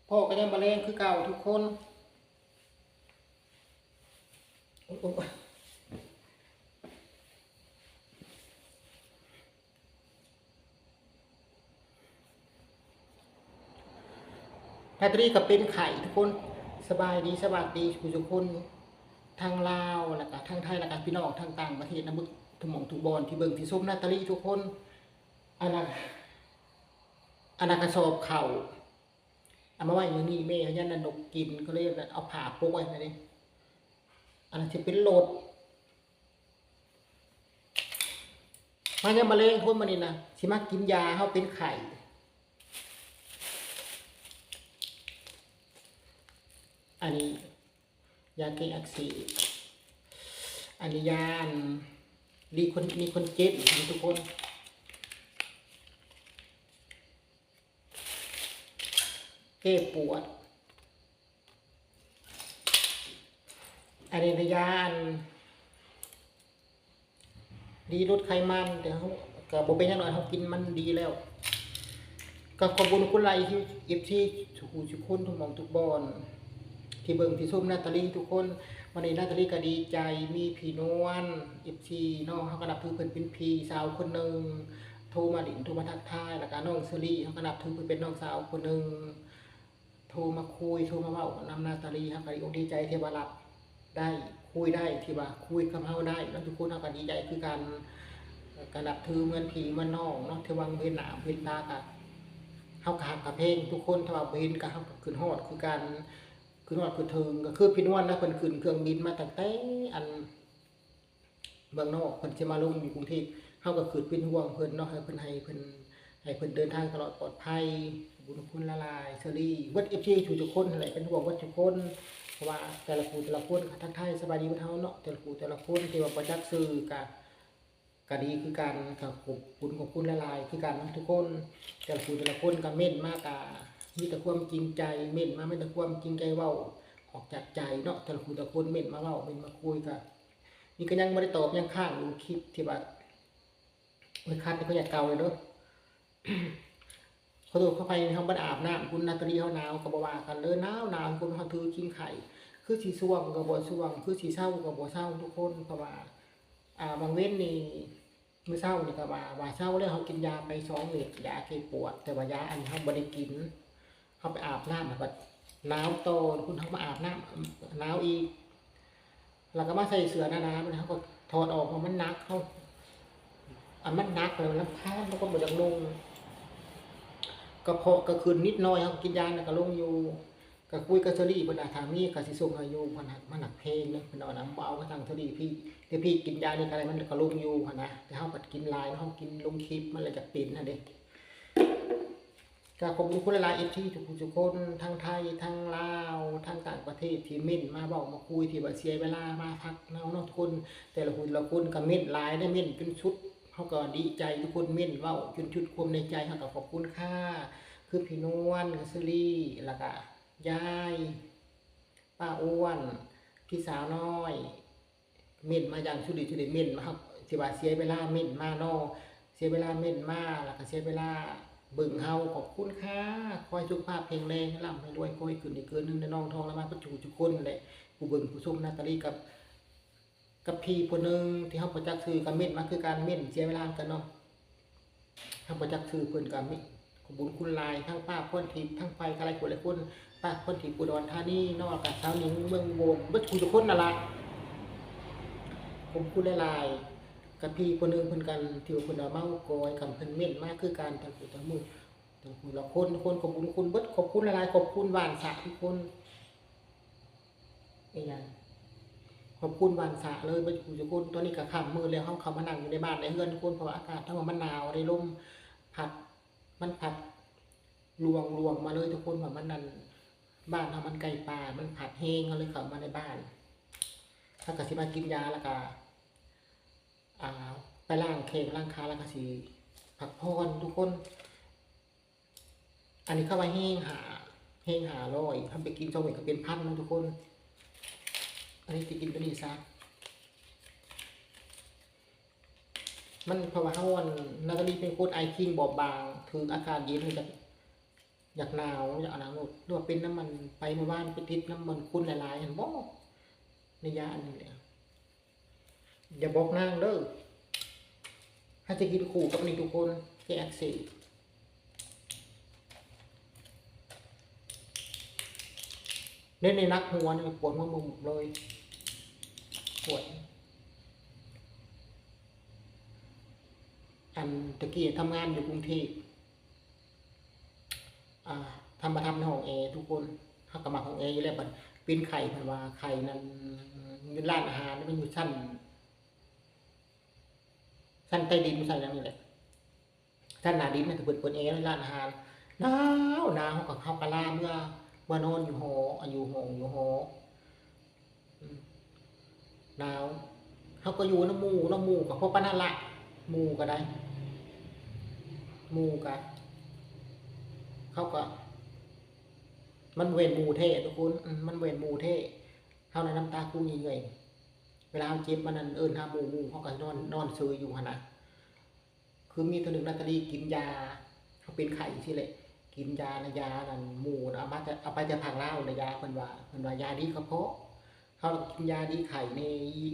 พ่อก็ยังมาเล่นคือเก่าทุกคนแพทรีก็เป็นไข่ทุกคนสบายดีสวัสดีทุกคนทางลาวแล้วก็ทางไทยแล้วก็พี่น้องทางต่างประเทศนะมึกทุกหม่องทุกบอนที่เบิ่งที่ส้มนาตาลีทุกคนอันนั้นกระสอบเข่าเอามาไว้มื้อนี้แม่ยันนกกินก็เลยเอาผ้าโปกไว้นี่อันนั้นสิเป็นโหลดมันยังมาเล่นคนมานี่นะสิมากินยาเฮาเป็นไข่อันนี้ยาแก้อักเสบอันนี้ยามีคนเจ็บทุกคนแก้ปวดอันนี้ยาดีลดไขมันแต่เขาก็บ่เป็นอย่างน้อยเขากินมันดีแล้วก็ขอบคุณคุณไลที่เอฟซีทุกคนทุกหม่องทุกบอนที่เบิ่งที่ส้มนาตาลีทุกคนวันนี้นาตาลีก็ดีใจมีพี่นวลเอฟซีน้องเขาก็นับถือเพิ่นเป็นพี่สาวคนหนึ่งโทรมาโทรมาทักทายแล้วก็น้องเซรี่เขาก็นับถือเพิ่นเป็นน้องสาวคนหนึ่งโทรมาคุยโทรมาเว้านำนาตาลีเขาก็ดีใจที่ว่ารับได้คุยได้ที่ว่าคุยกับเฮาได้แล้วทุกคนเขาก็ดีใจคือกันก็นับถือเหมือนพี่เหมือนน้องเนาะที่ว่าเห็นหน้าเห็นตากันเฮาก็ฮักกับเพลงทุกคนถ้าว่าบ่เห็นก็เฮาก็ขึ้นฮอดคือกันคือว่าคือถึงก็คือพี่นวลนะเพิ่นขึ้นเครื่องบินมาตั้งแต่อันเมืองนอกเพิ่นสิมาลงอยู่กรุงเทพเฮาก็คือเป็นห่วงเพิ่นเนาะให้เพิ่นเดินทางตลอดปลอดภัยบุญคุณละลายเชอรี่เบิด FG ทุกคนนั่นแหละเป็นห่วงเบิดทุกคนเพราะว่าแต่ละผู้แต่ละคนทักทายสบายดีเพิ่นเฮาเนาะแต่ละผู้แต่ละคนที่ว่าบ่จักชื่อก็ดีคือกันก็ขอบคุณละลายคือกันทุกคนแต่ละผู้แต่ละคนก็เม่นมากมีแต่ความจริงใจเม่นมาไม่แต่ความจริงใจเว้าออกจากใจเนาะแต่ละคนเม่นมาเว้าเม่นมาคุยกันนี่ก็ยังบ่ได้ตอบยังข้างอยู่คลิปที่ว่าคัดที่เขาอยากเก่าเลยเนาะเขาตัวเข้าไปเฮาบ่ได้อาบน้ำคุณนาตาลีเฮาหนาวก็บ่ว่ากันเลยหนาวคุณเฮาถือกินไข่คือสิช่วงก็บ่ช่วงคือสิเช้าก็บ่เช้าทุกคนเพราะว่าบางเว้นนี่มื้อเช้านี่ก็ว่าเช้าแล้วเฮากินยาไป2 เม็ดยาแก้ปวดแต่ว่ายาอันนี้เฮาบ่ได้กินเฮาไปอาบน้ำแบบหนาวโตคุณเฮามาอาบน้ำหนาวอีกแล้วก็มาใส่เสื้อหนาๆมันเฮาก็ถอดออกเพราะมันหนักเฮามันหนักแล้วลำคาญมันก็บ่อยากลงกระเพาะก็ขึ้นนิดหน่อยเฮากินยาน่ะก็ลงอยู่ก็คุยกับเชอรี่เพิ่นถามนี่ก็สิส่งให้อยู่มันหนักเพลงเนาะเพิ่นเอานำบ่เอาก็ทางเชอรี่พี่กินยานี่ก็ได้มันก็ลงอยู่หั่นนะแต่เฮาก็กินหลายเฮากินลงคลิปมันเลยจะเป็นน่ะเด้ก็ขอบคุณหลายๆ FT ทุกคนทั้งไทยทั้งลาวทั้งต่างประเทศที่เม้นมาเว้ามาคุยที่ว่าเสียเวลามาพักเนาะทุกคนแต่ละคนก็เม้นหลายได้เม้นจนชุดเฮาก็ดีใจทุกคนเม้นเว้าจนชุดความในใจเฮาก็ขอบคุณค่ะคือพี่นวลกับเชอรี่แล้วก็ยายป้าอ้วนพี่สาวน้อยเม่นมาอย่างชุดิเม่นมาครับสิว่าเสียเวลาเม่นมาเนาะเสียเวลาเม่นมาแล้วก็เสียเวลาเบิ่งเฮาขอบคุณค่ะคอยสุขภาพแข็งแรงร่ำให้รวยคอยขึ้นอีกเกินนึงในน้องทองแล้วมาประจุทุกคนแหละผู้เบิ่งผู้ชมนาตาลีกับพี่คนนึงที่เฮาประจักษ์ชื่อกับเม่นมาคือการเม่นเสียเวลากันเนาะเฮาประจักษ์ชื่อเพิ่นกับมิขอบคุณคุณลายทั้งป้าพ้นทิพย์ทั้งไปอะไรคนหลายคนป้าพ้นทิพย์อุดรธานีนอกกับสาวหนิงเมืองโบนบัดทุกคนนั่นล่ะผมคุณหลายกับพี่คนนึงเพิ่นกันที่ว่าเพิ่นเอาเมากอยกับเพิ่นเม่นมากคือการทั้งผู้ทั้งมือทั้งผู้ละคนขอบคุณคุณเบิดขอบคุณหลายๆขอบคุณหวานสะทุกคนอีหยังขอบคุณหวานสะเลยเบิดทุกคนตอนนี้ก็ค่ำมือแล้วเฮาเข้ามานั่งอยู่ในบ้านในเฮือนทุกคนเพราะว่าอากาศทั้งว่ามันหนาวได้ลมพัดมันพัดลวงมาเลยทุกคนว่ามันนั่นบ้านเฮามันไกลป่ามันผัดแห้งเฮาเลยเข้ามาในบ้านถ้าก็สิมากินยาแล้วก็ไปล้างแข้งล้างขาแล้วก็สิพักผ่อนทุกคนอันนี้เข้ามาแห้งหาร้อยทำไปกิน2 เม็ดก็เป็นพันนะทุกคนอันนี้สิกินตัวนี้ซะมันเพราะว่าเฮานาตาลีเป็นคนไอคิงบอบบางถึงอากาศเย็นมันจะ อยากหนาวอยากหนาวหรือว่าเป็นน้ำมันไปเมื่อวานไปติดน้ำมันคุณหลายๆเห็นบ่ในยาอันนี้แหละอย่าบอกนางเด้อถ้าจะกินขู่กับนี่ทุกคนแก้อักเสบเล่นในนักหัวนี่ปวดหัวมุมเลยปวดอันตะกี้ทำงานอยู่กรุงเทพทำในห้องแอร์ทุกคนถ้ากมาห้องแอร์อยู่แล้วมันเป็นไข่มันว่าไข่นั้นอยู่ร้านอาหารมันอยู่ชั้นใต้ดินใส่ยังนี่แหละชั้นหน้าดินมันจะเปิดแอร์ในร้านอาหารหนาวกับเขากะลาเมื่อนอนอยู่หออยู่ห้องอยู่หอหนาวเขาก็อยู่น้ำมูกับพวกปานาละมูก็ได้มูกันเขาก็มันเวนมูเท่ทุกคนมันเวนมูเท่เขาในน้ำตาคู่เงยเวลาเจ็บมันนั่นหามูเขาก็นอนซื้ออยู่ขนาดคือมีตัวหนึ่งนาตาลีกินยาเขาเป็นไข่ที่เลยกินยาในยานั่นมูเอาไปจะพังเล่าในยาเพิ่นว่ายาดีกระเพาะเขากินยาดีไข่ใน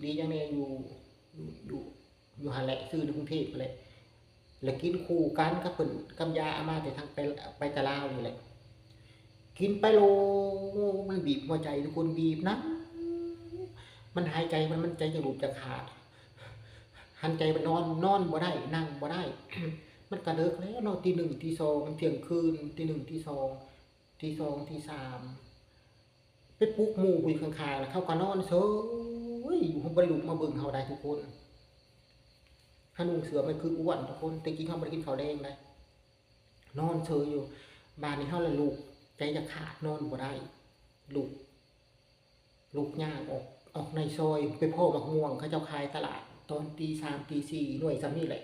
ดียังในอยู่หันแหละซื้อในกรุงเทพเลยแล้วกินคู่กันกับเพิ่นกับยาอามาแต่ทางไปตะลาวนี่แหละกินไปโลมันบีบหัวใจทุกคนบีบนะมันหายใจมันใจจะหลุดจะขาดหันใจมันนอนบ่ได้นั่งบ่ได้ มันกระเดิกแล้วนอนตีหนึ่งตีสองเที่ยงคืนตีหนึ่งตีสองตีสามไปปลุกหมู่คุยข้างๆแล้วเขาก็นอนเฉยอยู่ห้องบริลุกมาเบิ่งเขาได้ทุกคนถ้านุ่งเสือมันคืออ้วนทุกคนแต่กินข้าวไม่ได้กินข้าวแดงเลยนอนเฉยอยู่บ้านนี้เขาละลูกใจจะขาดนอนบ่ได้ลูกย่างออกในซอยไปพ่อมักม่วงเขาเจ้าขายตลาดตอนตีสามตีสี่หน่วยซ้ำนี่แหละ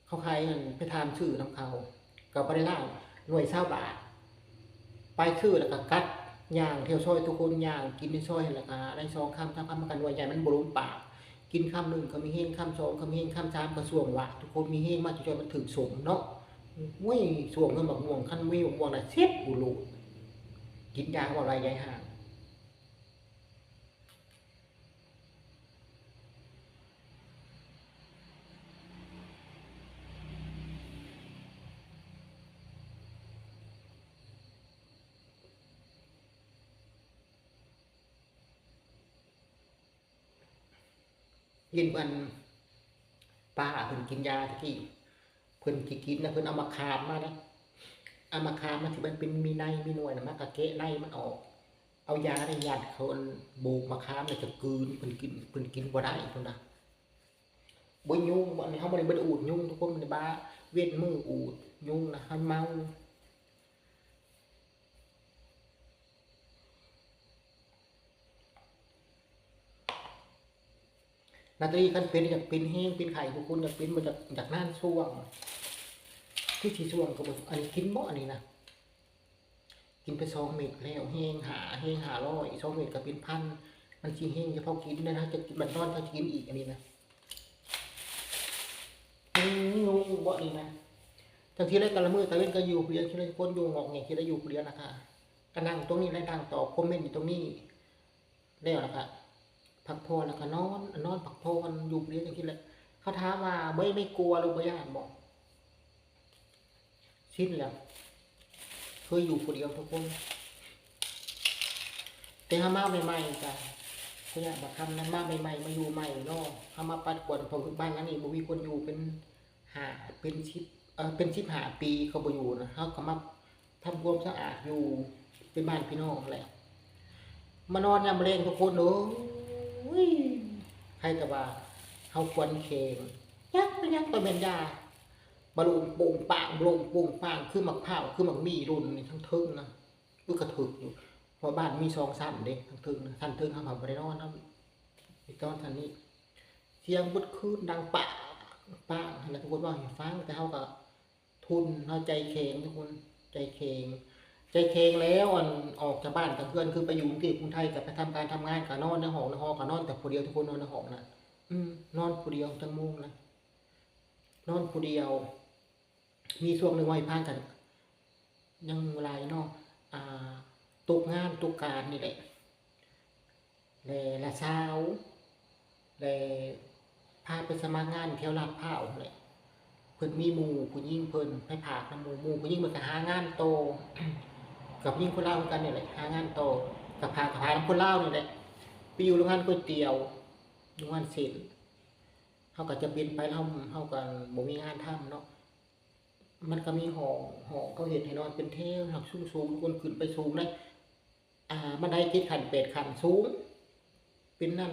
เขาขายไปทำชื่อน้ำเขากับไปได้ล่าหน่วย20 บาทไปชื่อแล้วก็กัดย่างเที่ยวซอยทุกคนย่างกินในซอยแล้วก็ได้2 คำ3 คำมันกันหน่วยใหญ่มันบรุมปากกิน1 คำก็มีเฮง1 คำ2ก็มีเฮง1 คำ 3ก็ส่วงว่ะทุกคนมีเฮงมากจนมันถึงสมเนาะว้ยส่วงเงินบักม่วงขั้นวิวม่วงน่ะเซ็ตอุลุกินยาว่าอะไรยายห่างกินมันป้าเพิ่นกินยาตะกี้เพิ่นกินนะเพิ่นเอามาคามมานะเอามาคามมาที่มันเป็นมีในมีหน่วยนะมันกะเกะในมันออกเอายาในยัดเขาบูกมาคามเลยจะกืนเพิ่นกินบ่ได้เพิ่นน่ะบ่ยุ่งบ่นี่เฮาบ่ได้อูดยุ่งทุกคนมันบ้าเวทมืออูดยุ่งนะเฮาเมานาตรีคันเป็นอยากเป็นแห้งเป็นไข่ทุกคนอยากเป็นมันจากนั่นช่วงที่ที่ช่วงก็บ่อันนี้กินบ่อันนี้นะกินไป2 เม็ดแล้วแห้ง500 2 เม็ดก็เป็นพันมันสิแห้งเฉพาะกินนะจะกินบัดนอนถ้ากินอีกอันนี้นะงูบ่นี่นะทั้งที่แรกกะละมือตะเว้นก็อยู่ผู้เดียวที่ได้คนอยู่งอกแงที่ได้อยู่ผู้เดียวนะคะก็นั่งตรงนี้ได้นั่งตอบคอมเมนต์อยู่ตรงนี้แล้วล่ะค่ะพักผ่อนแล้วก็นอนพักผ่อนอยู่ผู้เดียวจังซี่แหละเขาถามว่าไม่กลัวหรือบ่ย่านบ่ชินแล้วเคยอยู่ผู้เดียวทุกคนแต่ถ้ามาใหม่ๆจ้ะเขาอยากมาทำนั้นมาใหม่ๆมาอยู่ใหม่เนาะถ้ามาปัดกวาดผมบ้านนั้นนี่บ่มีคนอยู่เป็นเป็น15 ปีเขาบ่อยู่นะเขาก็มาทำความสะอาดอยู่เป็นบ้านพี่น้องแหละมานอนยามมื้อแลงทุกคนเอ้ยใครก็ว่าเฮาควรเข่งยักไปยักไปแม่นยาบะลุงปุงปางลงปุงปางคือมักพร้าวคือมักมีรุ่นนี่ทั้งทึ่งนะคือกระถึกอยู่เพราะบ้านมี2 ชั้นเด้ทั้งทึ่งนะชั้นทึ่งเฮาบ่ได้นอนนำอีกตอนชั้นนี้เสียงบึดคืนดังปะปางแล้วทุกคนว่าให้ฟังแต่เฮาก็ทุนเฮาใจแข็งทุกคนใจแข็งแล้วออกจากบ้านกับเพื่อนคือไปอยู่กรุงเทพกรุงไทยกับไปทำการทำงานกับนอนในห้องกับนอนแต่ผู้เดียวทุกคนนอนในห้องน่ะนอนผู้เดียวจังมุงนะนอนผู้เดียวมีช่วงหนึ่งวัยพานกัน ยังหลายเนาะอ่าตกงานตกการนี่แหละและสาวและพาไปสมัครงานแถวลาดพร้าวนั่นแหละเพิ่นมีหมู่ผู้หญิงเพิ่นไปผากนำหมู่ผู้หญิงเพิ่นก็หางานต่อ กับผู้หญิงคนลาวคือกันนี่แหละหางานต่อกับพานำคนลาวนี่แหละไปอยู่โรงงานก๋วยเตี๋ยวโรงงานเส้นเขาก็จะบินไปแล้วเขาก็บ่มีงานทำเนาะมันก็มีห้องเขาเฮ็ดให้นอนเป็นแถวหักสูงๆคนขึ้นไปสูงได้บันได7ขั้น8ขั้นสูงเป็นนั่น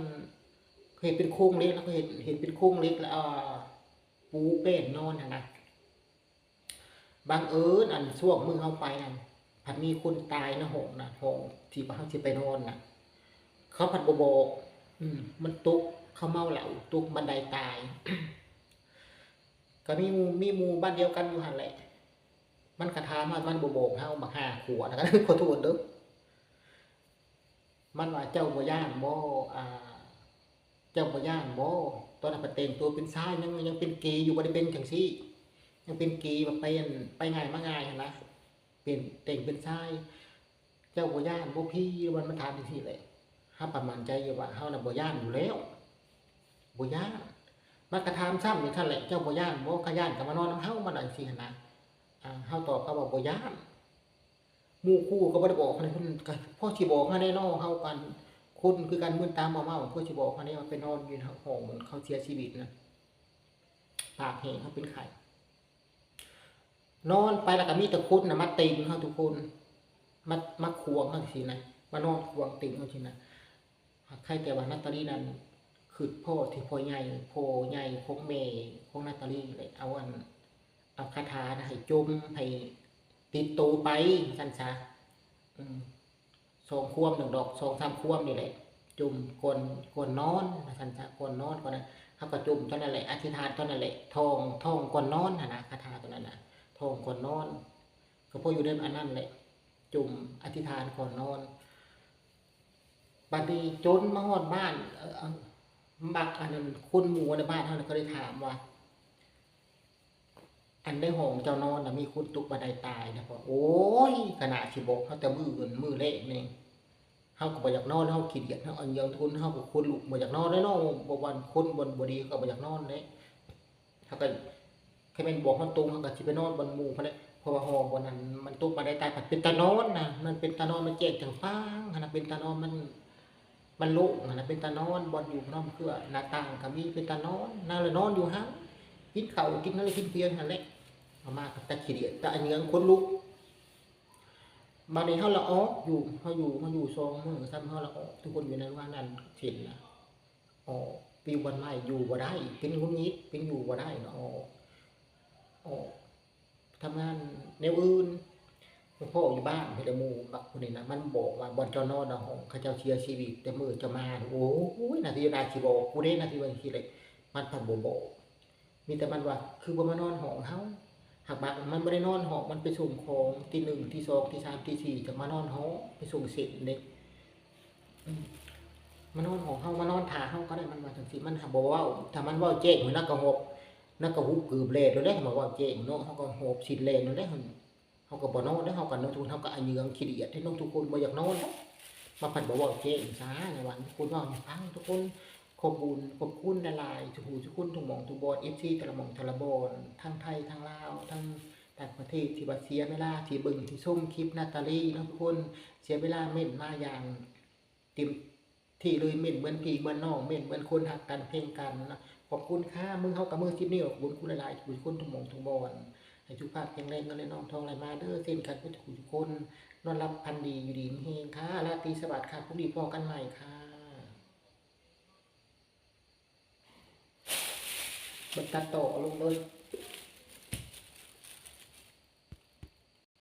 เคยเป็นโครงเหล็กแล้วก็เห็นเป็นโครงเหล็กแล้วปูแป้นนอนนะบังเอิญอันช่วงมื้อเฮาไปนั่นผัดมีคนตายในห้องน่ะห้องที่ว่าเฮาสิไปนอนน่ะเขาผัดบ่บอกมันตกเขาเมาเหล้าตกบันไดตาย ก็มีหมู่บ้านเดียวกันอยู่หั่นแหละมันก็ถามว่ามันบ่บอกเฮาบักห้าขวดนะ ขอโทษเด้อมันว่าเจ้าบ่ย้านบ่อ่าเจ้าบ่ย้านบ่ตอนนั้นก็แต่งตัวเป็นชายยังเป็นเกย์อยู่บ่ได้เป็นจังซี่ยังเป็นเกย์แบบไปง่ายมาง่ายหั่นนะเป็นแต่งเป็นชายเจ้าบ่ย้านบ่พี่มันถามจังซี่แหละเฮาประมาณใจอยู่ว่าเฮาน่ะบ่ย้านอยู่แล้วบ่ย้านมันก็ถามซ้ำอยู่ซั่นแหละเจ้าบ่ย้านบ่ก็ย้านก็มานอนนำเฮามาจังซี่หั่นนะเฮาตอบเขาว่าบ่ย้านหมู่คู่ก็บ่ได้บอกให้เพิ่นก็พอสิบอกให้แน่เนาะเฮากันคนคือกันมึนตาเมาๆพอสิบอกให้แน่ว่าไปนอนอยู่ในห้องเหมือนเขาเสียชีวิตนะปากแห้งเขาเป็นไข้นอนไปแล้วก็มีแต่คนน่ะมาติงเฮาทุกคนมาควงเฮาจังซี่นะมานอนควงติงเฮาจังซี่นะใครแต่ว่านาตาลีนั้นคือพ่อที่พ่อใหญ่ของแม่ของนาตาลีเลยเอาคาถานะให้จมให้ติดตัวไปซั่นซะอืม2ควม1ดอก2 3ควมนี่แหละจุ่มก่อนนอนซั่นซะก่อนนอนก่อนนั้นเฮาก็จุ่มเท่านั้นแหละอธิษฐานเท่านั้นแหละท่องก่อนนอนน่ะนะคาถาตัวนั้นน่ะท่องก่อนนอนก็พออยู่ในอันนั้นแหละจุ่มอธิษฐานก่อนนอนบัดนี้จนมาฮอดบ้านบักอันนั้นคนหมู่ในบ้านเฮาก็เลยถามว่าอันในห้องเจ้านอนน่ะมีคนตกบันไดตายนะพ่อโอ้ยขนาดสิบอกเฮาแต่มื้อแรกนี่เฮาก็บ่อยากนอนเฮาขี้เกียจเฮาอันยังทนเฮาก็คนลุกบ่อยากนอนเลยเนาะบ่วันคนบ่ดีก็บ่อยากนอนเด้เฮาก็แค่แม่นบอกเฮาตรงเฮาก็สิไปนอนบนหมู่พุ่นแหละเพราะว่าห้องบ่นั้นมันตกบันไดตายผัดเป็นตานอนน่ะมันเป็นตานอนมันแจ้งจังฟ้างหั่นน่ะเป็นตานอนมันโล่งหั่นน่ะเป็นตานอนบ่อยู่นอนเพื่อหน้าต่างก็มีเป็นตานอนนั่งแล้วนอนอยู่หั่นกินข้าวกินอะไรกินเพียงหั่นแหละเอามากับตะขี้เดียดตะอันยังคนลุกบัดนี้เฮาละออกอยู่เฮาอยู่2มื้อ3เฮาละออกทุกคนอยู่ในว่านั้นเห็นน่ะออกปิวบ่ได้อยู่บ่ได้เป็นงุนงิดเป็นอยู่บ่ได้เนาะออกทำงานแนวอื่นพ่ออยู่บ้านเฮ็ดแต่หมู่บักผู้นี้นะมันบอกว่าบ่อนเจ้านอนน่ะห้องเขาเจ้าเสียชีวิตแต่มื้อเจ้ามาโอ้ยนาทีนาสิบอกกูเด้นาทีว่าสิเลยมันพันบ่บอกมีแต่มันว่าคือบ่มานอนห้องเฮาหากบักมันบ่ได้นอนห้องมันไปส่งของตี1ตี2ตี3ตี4จักมานอนหอไปส่งเสร็จเด้อืมมานอนห้องเฮามานอนท่าเฮาก็ได้มันว่าจังซี่มันหาบ่เว้าถ้ามันเว้าแจ้งหัวนักก็หบนักก็หุบกืบแลโดดเด้มาเว้าแจ้งเนาะเฮาก็หบสินแลโดดเด้เฮาก็บ่นอนเด้เฮาก็นอนทุนเฮาก็อาเยืองขี้เดียดให้น้องทุกคนบ่อยากนอนเนาะมาพันบ่เว้าแจ้งซาในวันทุกคนเว้าให้ฟังทุกคนขอบบุญขอบคุณหลายๆทุกผู้ทุกคนทุกหม่องทุกบอน FC แต่ละหม่องแต่ละบอนทั้งไทยทั้งลาวทั้งต่างประเทศที่ว่าเสียเวลาที่เบิ่งที่ชมคลิปนาตาลีเนาะทุกคนเสียเวลาเม่นมาอย่างเต็มที่เลยเม่นเหมือนพี่เหมือนน้องเม่นเหมือนคนรักกันเพ่งกันนะขอบคุณค่ะมื้อเฮากับมื้อคลิปนี้ขอบคุณหลายๆทุกคนทุกหม่องทุกบอนให้สุขภาพแข็งแรงเงินไหลน้องทองไหลมาเด้อเช่นกันทุกคนนอนรับพันดีอยู่ดีมีเฮงค่ะราตรีสวัสดิ์ค่ะพรุ่งนี้พบกันใหม่ค่ะบัดตัดต่อลงเลย